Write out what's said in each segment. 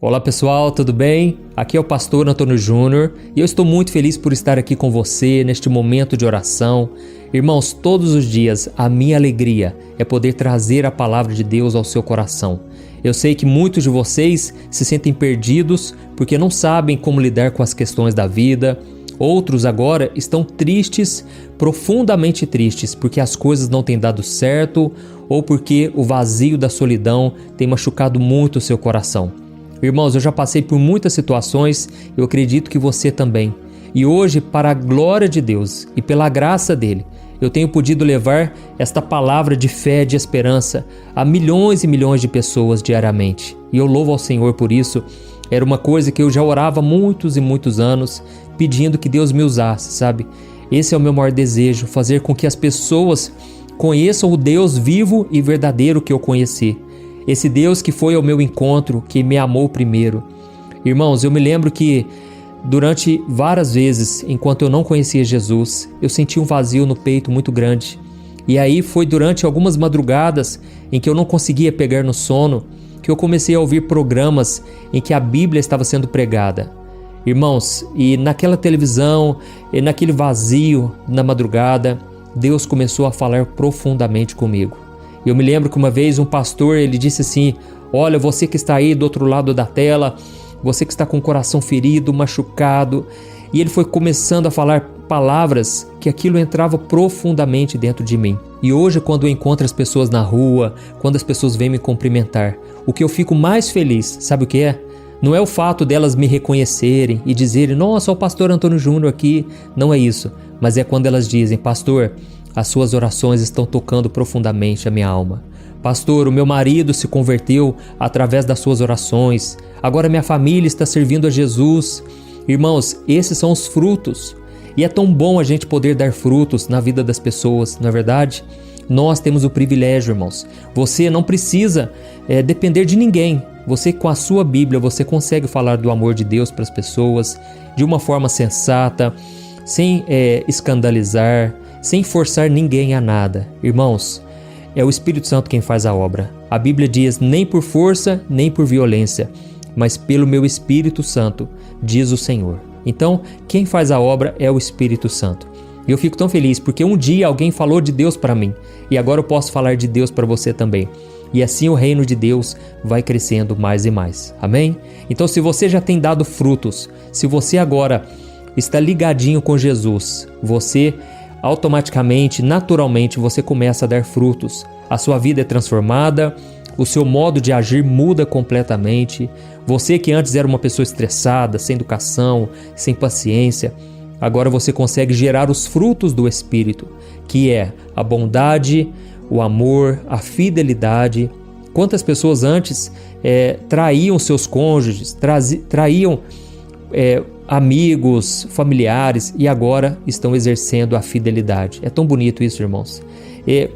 Olá pessoal, tudo bem? Aqui é o pastor Antônio Júnior e eu estou muito feliz por estar aqui com você neste momento de oração. Irmãos, todos os dias a minha alegria é poder trazer a palavra de Deus ao seu coração. Eu sei que muitos de vocês se sentem perdidos porque não sabem como lidar com as questões da vida. Outros agora estão tristes, profundamente tristes, porque as coisas não têm dado certo ou porque o vazio da solidão tem machucado muito o seu coração. Irmãos, eu já passei por muitas situações, eu acredito que você também. E hoje, para a glória de Deus e pela graça dele, eu tenho podido levar esta palavra de fé e de esperança a milhões e milhões de pessoas diariamente. E eu louvo ao Senhor por isso. Era uma coisa que eu já orava há muitos e muitos anos, pedindo que Deus me usasse, sabe? Esse é o meu maior desejo, fazer com que as pessoas conheçam o Deus vivo e verdadeiro que eu conheci. Esse Deus que foi ao meu encontro, que me amou primeiro. Irmãos, eu me lembro que durante várias vezes, enquanto eu não conhecia Jesus, eu senti um vazio no peito muito grande. E aí foi durante algumas madrugadas em que eu não conseguia pegar no sono, que eu comecei a ouvir programas em que a Bíblia estava sendo pregada. Irmãos, e naquela televisão, e naquele vazio na madrugada, Deus começou a falar profundamente comigo. Eu me lembro que uma vez um pastor, ele disse assim: olha, você que está aí do outro lado da tela, você que está com o coração ferido, machucado. E ele foi começando a falar palavras que aquilo entrava profundamente dentro de mim. E hoje, quando eu encontro as pessoas na rua, quando as pessoas vêm me cumprimentar, o que eu fico mais feliz, sabe o que é? Não é o fato delas me reconhecerem e dizerem: nossa, o pastor Antônio Júnior aqui. Não é isso, mas é quando elas dizem: pastor, as suas orações estão tocando profundamente a minha alma. Pastor, o meu marido se converteu através das suas orações. Agora minha família está servindo a Jesus. Irmãos, esses são os frutos. E é tão bom a gente poder dar frutos na vida das pessoas, não é verdade? Nós temos o privilégio, irmãos. Você não precisa depender de ninguém. Você, com a sua Bíblia, você consegue falar do amor de Deus para as pessoas de uma forma sensata, sem escandalizar, sem forçar ninguém a nada. Irmãos, é o Espírito Santo quem faz a obra. A Bíblia diz: nem por força, nem por violência, mas pelo meu Espírito Santo, diz o Senhor. Então, quem faz a obra é o Espírito Santo. E eu fico tão feliz porque um dia alguém falou de Deus para mim e agora eu posso falar de Deus para você também. E assim o reino de Deus vai crescendo mais e mais. Amém? Então, se você já tem dado frutos, se você agora está ligadinho com Jesus, você automaticamente, naturalmente, você começa a dar frutos. A sua vida é transformada, o seu modo de agir muda completamente. Você que antes era uma pessoa estressada, sem educação, sem paciência, agora você consegue gerar os frutos do Espírito, que é a bondade, o amor, a fidelidade. Quantas pessoas antes traíam seus cônjuges, traíam amigos, familiares, e agora estão exercendo a fidelidade. É tão bonito isso, irmãos.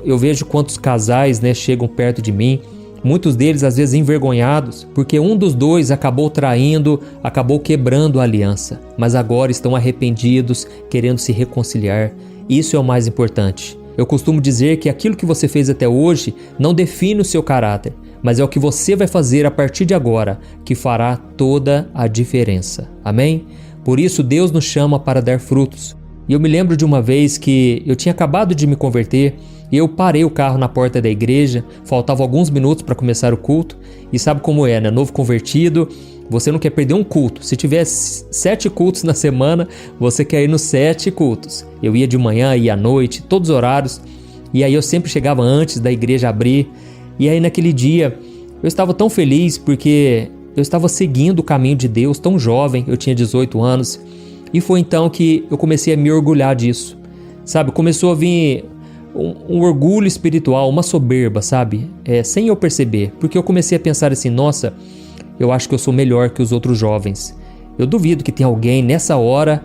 Eu vejo quantos casais chegam perto de mim, muitos deles às vezes envergonhados, porque um dos dois acabou traindo, acabou quebrando a aliança, mas agora estão arrependidos, querendo se reconciliar. Isso é o mais importante. Eu costumo dizer que aquilo que você fez até hoje não define o seu caráter, mas é o que você vai fazer a partir de agora que fará toda a diferença. Amém? Por isso Deus nos chama para dar frutos. E eu me lembro de uma vez que eu tinha acabado de me converter e eu parei o carro na porta da igreja, faltavam alguns minutos para começar o culto. E sabe como é, né? Novo convertido, você não quer perder um culto. Se tiver 7 cultos na semana, você quer ir nos 7 cultos. Eu ia de manhã, ia à noite, todos os horários. E aí eu sempre chegava antes da igreja abrir. E aí naquele dia eu estava tão feliz porque eu estava seguindo o caminho de Deus, tão jovem, eu tinha 18 anos. E foi então que eu comecei a me orgulhar disso. Sabe, começou a vir um orgulho espiritual, uma soberba, sabe? Sem eu perceber, porque eu comecei a pensar assim: nossa, eu acho que eu sou melhor que os outros jovens. Eu duvido que tenha alguém nessa hora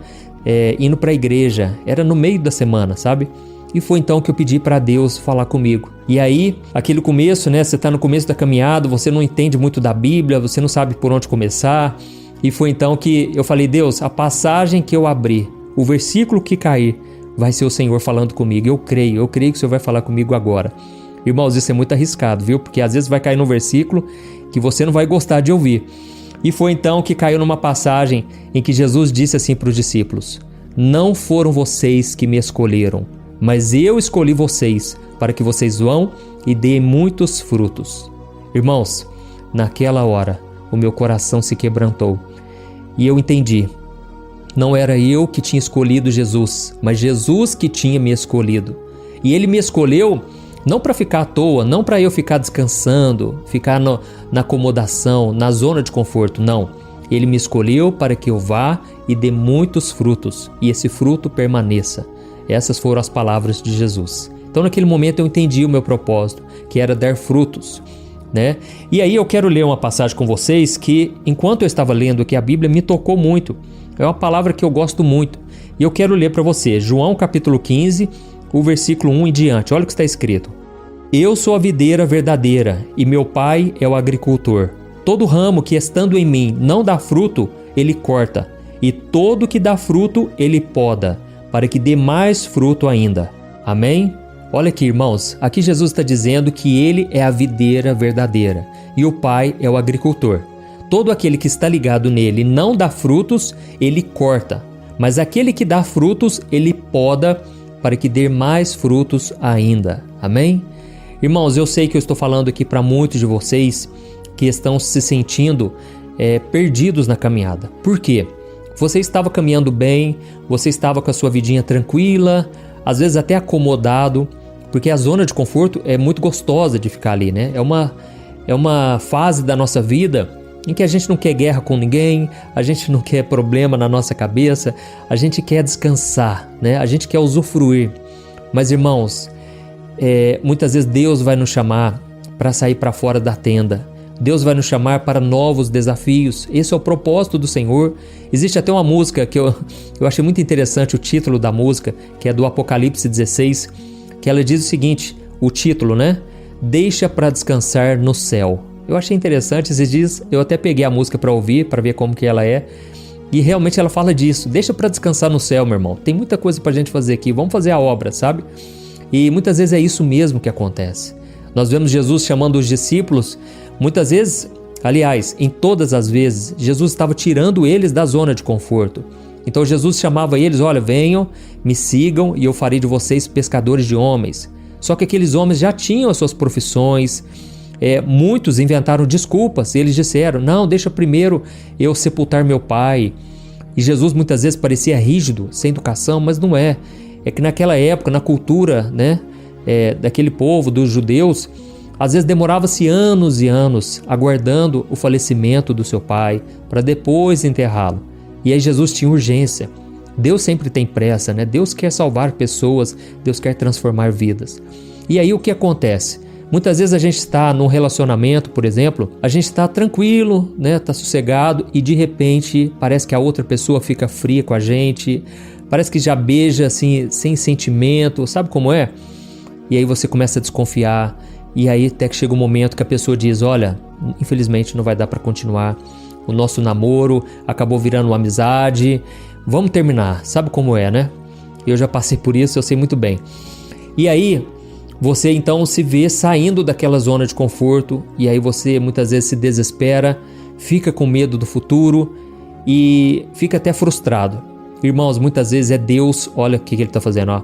indo para a igreja. Era no meio da semana, sabe? E foi então que eu pedi para Deus falar comigo. E aí, aquele começo, você está no começo da caminhada, você não entende muito da Bíblia, você não sabe por onde começar. E foi então que eu falei: Deus, a passagem que eu abrir, o versículo que cair, vai ser o Senhor falando comigo. Eu creio que o Senhor vai falar comigo agora. Irmãos, isso é muito arriscado, viu? Porque às vezes vai cair num versículo que você não vai gostar de ouvir. E foi então que caiu numa passagem em que Jesus disse assim para os discípulos: não foram vocês que me escolheram, mas eu escolhi vocês para que vocês vão e deem muitos frutos. Irmãos, naquela hora o meu coração se quebrantou e eu entendi. Não era eu que tinha escolhido Jesus, mas Jesus que tinha me escolhido. E Ele me escolheu não para ficar à toa, não para eu ficar descansando, ficar na acomodação, na zona de conforto, não. Ele me escolheu para que eu vá e dê muitos frutos, e esse fruto permaneça. Essas foram as palavras de Jesus. Então naquele momento eu entendi o meu propósito, que era dar frutos, né? E aí eu quero ler uma passagem com vocês que, enquanto eu estava lendo aqui a Bíblia, me tocou muito. É uma palavra que eu gosto muito. E eu quero ler para você, João capítulo 15, o versículo 1 em diante. Olha o que está escrito. Eu sou a videira verdadeira e meu pai é o agricultor. Todo ramo que estando em mim não dá fruto, ele corta, e todo que dá fruto, ele poda, para que dê mais fruto ainda. Amém? Olha aqui, irmãos, aqui Jesus está dizendo que ele é a videira verdadeira e o pai é o agricultor. Todo aquele que está ligado nele e não dá frutos, ele corta, mas aquele que dá frutos, ele poda, para que dê mais frutos ainda. Amém? Irmãos, eu sei que eu estou falando aqui para muitos de vocês que estão se sentindo perdidos na caminhada. Por quê? Você estava caminhando bem, você estava com a sua vidinha tranquila, às vezes até acomodado, porque a zona de conforto é muito gostosa de ficar ali, né? É uma fase da nossa vida em que a gente não quer guerra com ninguém, a gente não quer problema na nossa cabeça, a gente quer descansar, né? A gente quer usufruir. Mas, irmãos, muitas vezes Deus vai nos chamar para sair para fora da tenda. Deus vai nos chamar para novos desafios. Esse é o propósito do Senhor. Existe até uma música que eu achei muito interessante, o título da música, que é do Apocalipse 16, que ela diz o seguinte, o título, né? Deixa para descansar no céu. Eu achei interessante, esses dias eu até peguei a música para ouvir, para ver como que ela é, e realmente ela fala disso. Deixa para descansar no céu, meu irmão. Tem muita coisa para a gente fazer aqui, vamos fazer a obra, sabe? E muitas vezes é isso mesmo que acontece. Nós vemos Jesus chamando os discípulos, muitas vezes, aliás, em todas as vezes, Jesus estava tirando eles da zona de conforto. Então Jesus chamava eles, olha, venham, me sigam e eu farei de vocês pescadores de homens. Só que aqueles homens já tinham as suas profissões, muitos inventaram desculpas, eles disseram, não, deixa primeiro eu sepultar meu pai. E Jesus muitas vezes parecia rígido, sem educação, mas não é. É que naquela época, na cultura, né, daquele povo, dos judeus, às vezes demorava-se anos e anos aguardando o falecimento do seu pai para depois enterrá-lo. E aí Jesus tinha urgência. Deus sempre tem pressa, né? Deus quer salvar pessoas, Deus quer transformar vidas. E aí o que acontece? Muitas vezes a gente está num relacionamento, por exemplo, a gente está tranquilo, né? Está sossegado e de repente parece que a outra pessoa fica fria com a gente, parece que já beija assim, sem sentimento, sabe como é? E aí você começa a desconfiar, e aí até que chega um momento que a pessoa diz, olha, infelizmente não vai dar para continuar, o nosso namoro acabou virando uma amizade, vamos terminar, sabe como é, né? Eu já passei por isso, eu sei muito bem. E aí você então se vê saindo daquela zona de conforto, e aí você muitas vezes se desespera, fica com medo do futuro e fica até frustrado. Irmãos, muitas vezes é Deus, olha o que ele está fazendo, ó,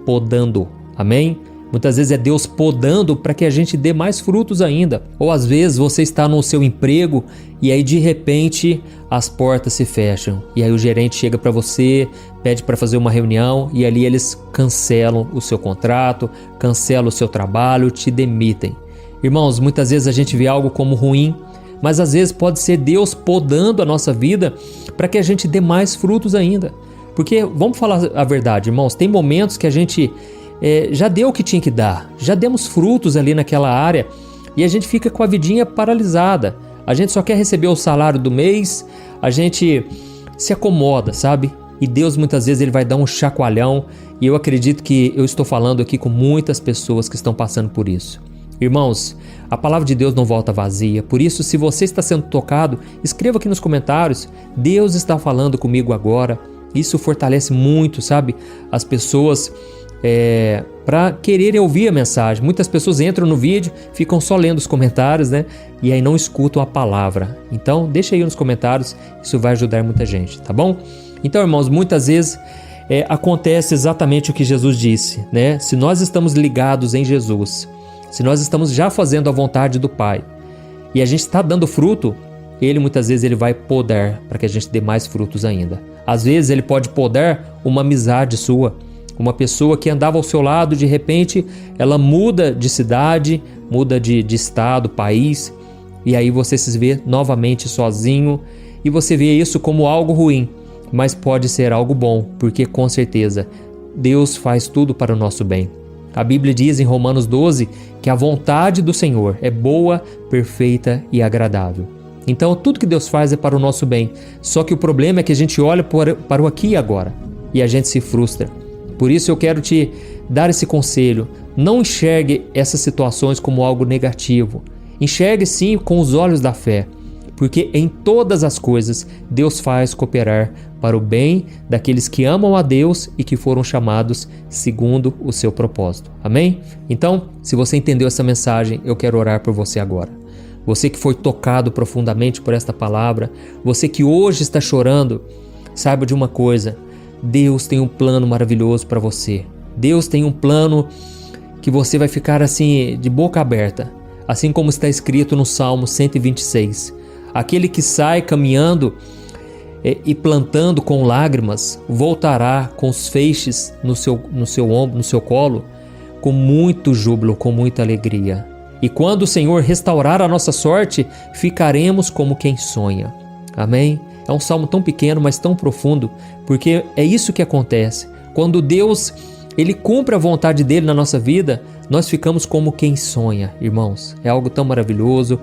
podando, amém? Muitas vezes é Deus podando para que a gente dê mais frutos ainda. Ou às vezes você está no seu emprego e aí de repente as portas se fecham. E aí o gerente chega para você, pede para fazer uma reunião e ali eles cancelam o seu contrato, cancelam o seu trabalho, te demitem. Irmãos, muitas vezes a gente vê algo como ruim, mas às vezes pode ser Deus podando a nossa vida para que a gente dê mais frutos ainda. Porque, vamos falar a verdade, irmãos, tem momentos que a gente já deu o que tinha que dar, já demos frutos ali naquela área e a gente fica com a vidinha paralisada. A gente só quer receber o salário do mês, a gente se acomoda, sabe? E Deus muitas vezes ele vai dar um chacoalhão, e eu acredito que eu estou falando aqui com muitas pessoas que estão passando por isso. Irmãos, a palavra de Deus não volta vazia, por isso se você está sendo tocado, escreva aqui nos comentários, Deus está falando comigo agora. Isso fortalece muito, sabe? As pessoas para quererem ouvir a mensagem. Muitas pessoas entram no vídeo, ficam só lendo os comentários, né? E aí não escutam a palavra. Então, deixa aí nos comentários, isso vai ajudar muita gente, tá bom? Então, irmãos, muitas vezes acontece exatamente o que Jesus disse, né? Se nós estamos ligados em Jesus, se nós estamos já fazendo a vontade do Pai e a gente está dando fruto, Ele muitas vezes ele vai podar para que a gente dê mais frutos ainda. Às vezes Ele pode podar uma amizade sua, uma pessoa que andava ao seu lado, de repente ela muda de cidade, muda de estado, país, e aí você se vê novamente sozinho e você vê isso como algo ruim, mas pode ser algo bom, porque com certeza Deus faz tudo para o nosso bem. A Bíblia diz em Romanos 12 que a vontade do Senhor é boa, perfeita e agradável. Então tudo que Deus faz é para o nosso bem, só que o problema é que a gente olha para o aqui e agora e a gente se frustra. Por isso eu quero te dar esse conselho: não enxergue essas situações como algo negativo, enxergue sim com os olhos da fé, porque em todas as coisas Deus faz cooperar para o bem daqueles que amam a Deus e que foram chamados segundo o seu propósito. Amém? Então, se você entendeu essa mensagem, eu quero orar por você agora. Você que foi tocado profundamente por esta palavra, você que hoje está chorando, saiba de uma coisa: Deus tem um plano maravilhoso para você. Deus tem um plano que você vai ficar assim de boca aberta, assim como está escrito no Salmo 126. Aquele que sai caminhando e plantando com lágrimas, voltará com os feixes no seu ombro, no seu colo, com muito júbilo, com muita alegria. E quando o Senhor restaurar a nossa sorte, ficaremos como quem sonha. Amém? É um salmo tão pequeno, mas tão profundo, porque é isso que acontece. Quando Deus ele cumpre a vontade dele na nossa vida, nós ficamos como quem sonha, irmãos. É algo tão maravilhoso,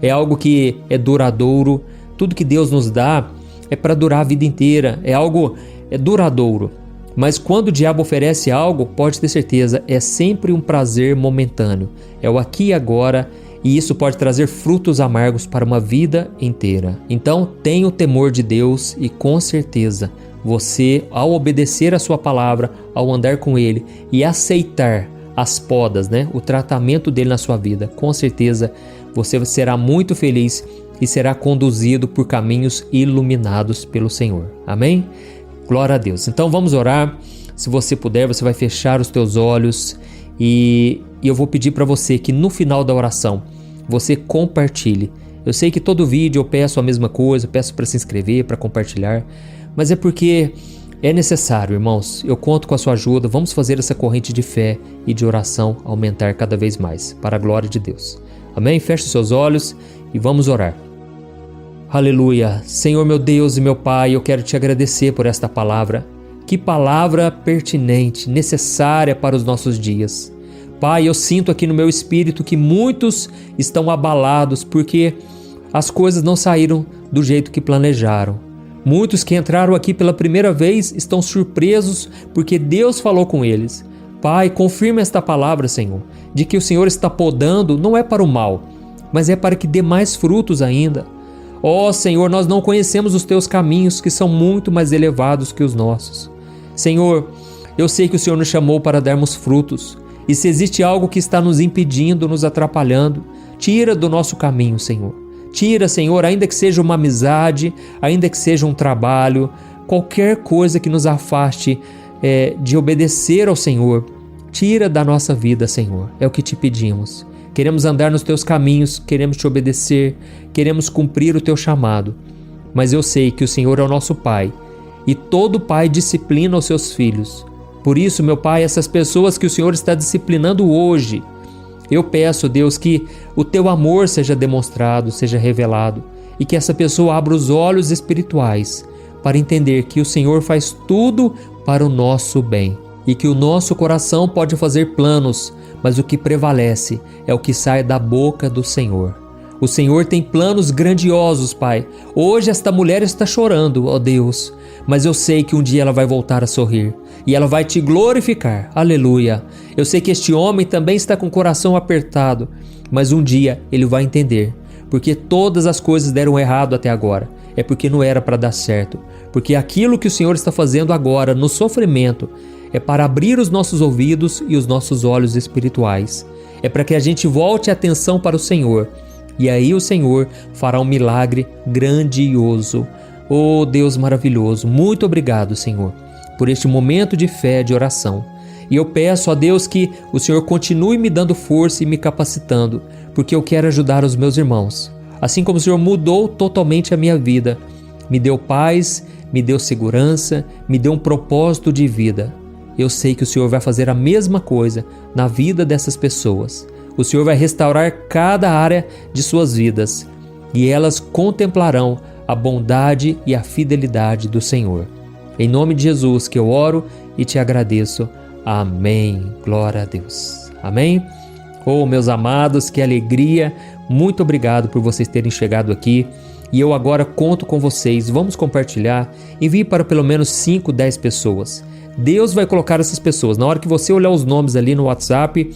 é algo que é duradouro. Tudo que Deus nos dá é para durar a vida inteira, é duradouro. Mas quando o diabo oferece algo, pode ter certeza, é sempre um prazer momentâneo. É o aqui e agora, e isso pode trazer frutos amargos para uma vida inteira. Então, tenha o temor de Deus e com certeza você, ao obedecer a sua palavra, ao andar com Ele e aceitar as podas, o tratamento dele na sua vida, com certeza você será muito feliz e será conduzido por caminhos iluminados pelo Senhor. Amém? Glória a Deus. Então vamos orar. Se você puder, você vai fechar os teus olhos e eu vou pedir para você que no final da oração você compartilhe. Eu sei que todo vídeo eu peço a mesma coisa, peço para se inscrever, para compartilhar, mas é porque é necessário, irmãos. Eu conto com a sua ajuda. Vamos fazer essa corrente de fé e de oração aumentar cada vez mais, para a glória de Deus. Amém? Feche os seus olhos e vamos orar. Aleluia. Senhor meu Deus e meu Pai, eu quero te agradecer por esta palavra. Que palavra pertinente, necessária para os nossos dias. Pai, eu sinto aqui no meu espírito que muitos estão abalados porque as coisas não saíram do jeito que planejaram. Muitos que entraram aqui pela primeira vez estão surpresos porque Deus falou com eles. Pai, confirma esta palavra, Senhor, de que o Senhor está podando não é para o mal, mas é para que dê mais frutos ainda. Ó Senhor, nós não conhecemos os teus caminhos, que são muito mais elevados que os nossos. Senhor, eu sei que o Senhor nos chamou para darmos frutos, e se existe algo que está nos impedindo, nos atrapalhando, tira do nosso caminho, Senhor. Tira, Senhor, ainda que seja uma amizade, ainda que seja um trabalho, qualquer coisa que nos afaste de obedecer ao Senhor, tira da nossa vida, Senhor. É o que te pedimos. Queremos andar nos teus caminhos, queremos te obedecer, queremos cumprir o teu chamado. Mas eu sei que o Senhor é o nosso Pai, e todo pai disciplina os seus filhos. Por isso, meu Pai, essas pessoas que o Senhor está disciplinando hoje, eu peço, Deus, que o teu amor seja demonstrado, seja revelado, e que essa pessoa abra os olhos espirituais para entender que o Senhor faz tudo para o nosso bem, e que o nosso coração pode fazer planos, mas o que prevalece é o que sai da boca do Senhor. O Senhor tem planos grandiosos, Pai. Hoje esta mulher está chorando, ó Deus, mas eu sei que um dia ela vai voltar a sorrir e ela vai te glorificar. Aleluia. Eu sei que este homem também está com o coração apertado, mas um dia ele vai entender, porque todas as coisas deram errado até agora. É porque não era para dar certo, porque aquilo que o Senhor está fazendo agora no sofrimento é para abrir os nossos ouvidos e os nossos olhos espirituais. É para que a gente volte a atenção para o Senhor. E aí o Senhor fará um milagre grandioso. Oh Deus maravilhoso, muito obrigado, Senhor, por este momento de fé, de oração. E eu peço a Deus que o Senhor continue me dando força e me capacitando, porque eu quero ajudar os meus irmãos. Assim como o Senhor mudou totalmente a minha vida, me deu paz, me deu segurança, me deu um propósito de vida. Eu sei que o Senhor vai fazer a mesma coisa na vida dessas pessoas. O Senhor vai restaurar cada área de suas vidas e elas contemplarão a bondade e a fidelidade do Senhor. Em nome de Jesus que eu oro e te agradeço. Amém. Glória a Deus. Amém. Oh, meus amados, que alegria. Muito obrigado por vocês terem chegado aqui. E eu agora conto com vocês. Vamos compartilhar. Envie para pelo menos 5, 10 pessoas. Deus vai colocar essas pessoas. Na hora que você olhar os nomes ali no WhatsApp,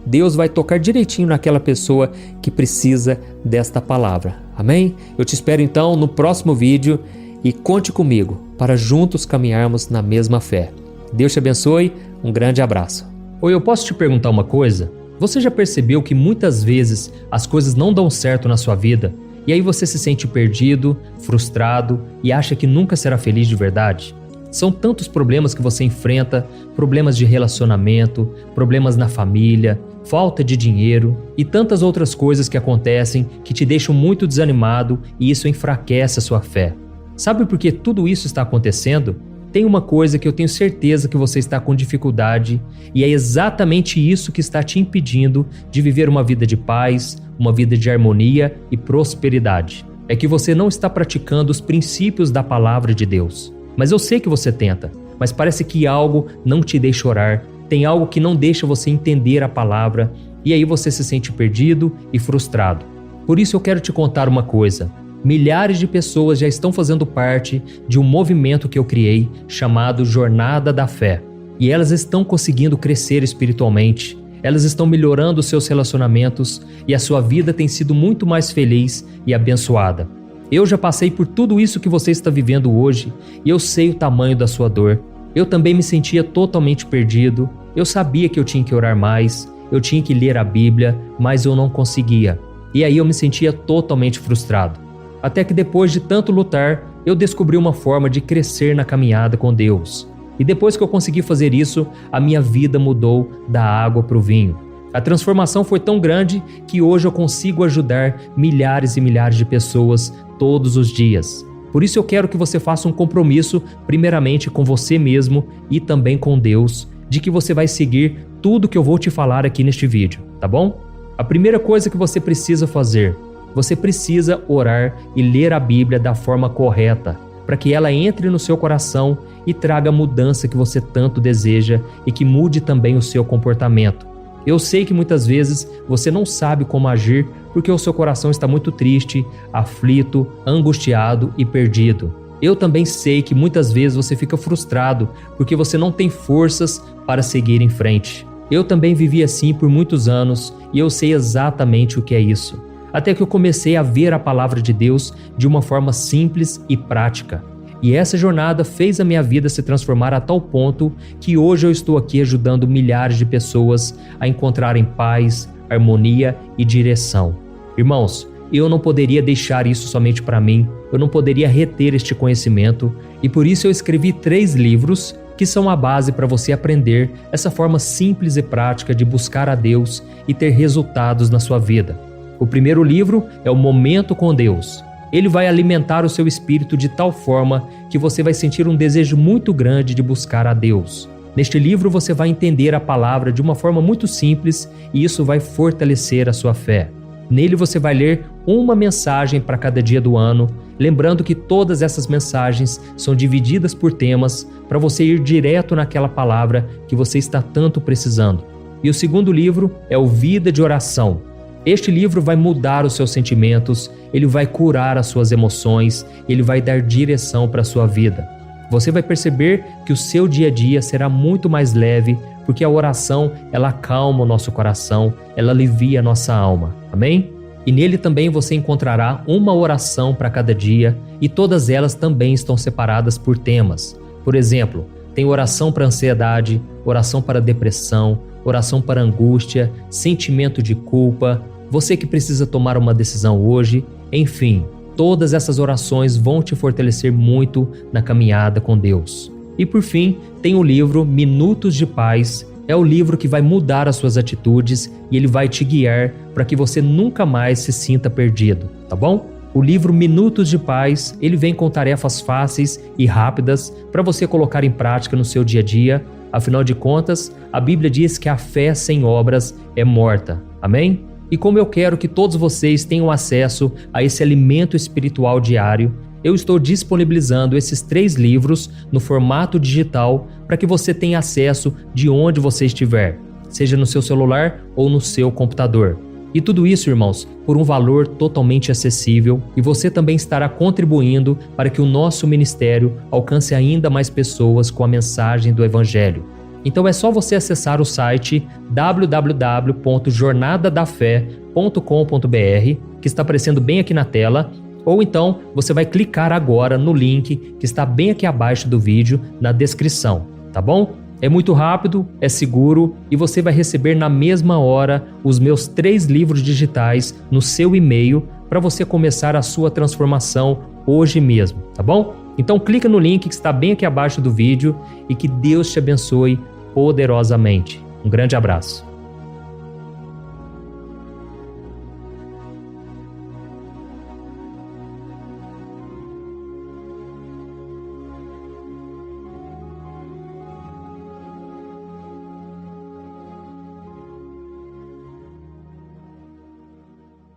Deus vai tocar direitinho naquela pessoa que precisa desta palavra. Amém? Eu te espero então no próximo vídeo e conte comigo para juntos caminharmos na mesma fé. Deus te abençoe. Um grande abraço. Oi, eu posso te perguntar uma coisa? Você já percebeu que muitas vezes as coisas não dão certo na sua vida e aí você se sente perdido, frustrado e acha que nunca será feliz de verdade? São tantos problemas que você enfrenta, problemas de relacionamento, problemas na família, falta de dinheiro e tantas outras coisas que acontecem que te deixam muito desanimado e isso enfraquece a sua fé. Sabe por que tudo isso está acontecendo? Tem uma coisa que eu tenho certeza que você está com dificuldade e é exatamente isso que está te impedindo de viver uma vida de paz, uma vida de harmonia e prosperidade. É que você não está praticando os princípios da palavra de Deus. Mas eu sei que você tenta, mas parece que algo não te deixa orar, tem algo que não deixa você entender a palavra e aí você se sente perdido e frustrado. Por isso eu quero te contar uma coisa. Milhares de pessoas já estão fazendo parte de um movimento que eu criei chamado Jornada da Fé. E elas estão conseguindo crescer espiritualmente, elas estão melhorando seus relacionamentos e a sua vida tem sido muito mais feliz e abençoada. Eu já passei por tudo isso que você está vivendo hoje e eu sei o tamanho da sua dor. Eu também me sentia totalmente perdido, eu sabia que eu tinha que orar mais, eu tinha que ler a Bíblia, mas eu não conseguia. E aí eu me sentia totalmente frustrado. Até que depois de tanto lutar, eu descobri uma forma de crescer na caminhada com Deus. E depois que eu consegui fazer isso, a minha vida mudou da água para o vinho. A transformação foi tão grande que hoje eu consigo ajudar milhares e milhares de pessoas todos os dias. Por isso eu quero que você faça um compromisso, primeiramente com você mesmo e também com Deus, de que você vai seguir tudo que eu vou te falar aqui neste vídeo, tá bom? A primeira coisa que você precisa fazer, você precisa orar e ler a Bíblia da forma correta, para que ela entre no seu coração e traga a mudança que você tanto deseja e que mude também o seu comportamento. Eu sei que muitas vezes você não sabe como agir porque o seu coração está muito triste, aflito, angustiado e perdido. Eu também sei que muitas vezes você fica frustrado porque você não tem forças para seguir em frente. Eu também vivi assim por muitos anos e eu sei exatamente o que é isso. Até que eu comecei a ver a palavra de Deus de uma forma simples e prática. E essa jornada fez a minha vida se transformar a tal ponto que hoje eu estou aqui ajudando milhares de pessoas a encontrarem paz, harmonia e direção. Irmãos, eu não poderia deixar isso somente para mim, eu não poderia reter este conhecimento e por isso eu escrevi 3 livros que são a base para você aprender essa forma simples e prática de buscar a Deus e ter resultados na sua vida. O primeiro livro é o Momento com Deus. Ele vai alimentar o seu espírito de tal forma que você vai sentir um desejo muito grande de buscar a Deus. Neste livro você vai entender a palavra de uma forma muito simples e isso vai fortalecer a sua fé. Nele você vai ler uma mensagem para cada dia do ano, lembrando que todas essas mensagens são divididas por temas para você ir direto naquela palavra que você está tanto precisando. E o segundo livro é o Vida de Oração. Este livro vai mudar os seus sentimentos, ele vai curar as suas emoções, ele vai dar direção para a sua vida. Você vai perceber que o seu dia a dia será muito mais leve, porque a oração, ela acalma o nosso coração, ela alivia a nossa alma. Amém? E nele também você encontrará uma oração para cada dia e todas elas também estão separadas por temas. Por exemplo, Tem oração para ansiedade, oração para depressão, oração para angústia, sentimento de culpa, você que precisa tomar uma decisão hoje, enfim, todas essas orações vão te fortalecer muito na caminhada com Deus. E por fim, tem o livro Minutos de Paz. É o livro que vai mudar as suas atitudes e ele vai te guiar para que você nunca mais se sinta perdido, tá bom? O livro Minutos de Paz, ele vem com tarefas fáceis e rápidas para você colocar em prática no seu dia a dia. Afinal de contas, a Bíblia diz que a fé sem obras é morta. Amém? E como eu quero que todos vocês tenham acesso a esse alimento espiritual diário, eu estou disponibilizando esses 3 livros no formato digital para que você tenha acesso de onde você estiver, seja no seu celular ou no seu computador. E tudo isso, irmãos, por um valor totalmente acessível, e você também estará contribuindo para que o nosso ministério alcance ainda mais pessoas com a mensagem do Evangelho. Então é só você acessar o site www.jornadadafé.com.br, que está aparecendo bem aqui na tela, ou então você vai clicar agora no link que está bem aqui abaixo do vídeo, na descrição, tá bom? É muito rápido, é seguro e você vai receber na mesma hora os meus 3 livros digitais no seu e-mail para você começar a sua transformação hoje mesmo, tá bom? Então clica no link que está bem aqui abaixo do vídeo e que Deus te abençoe poderosamente. Um grande abraço.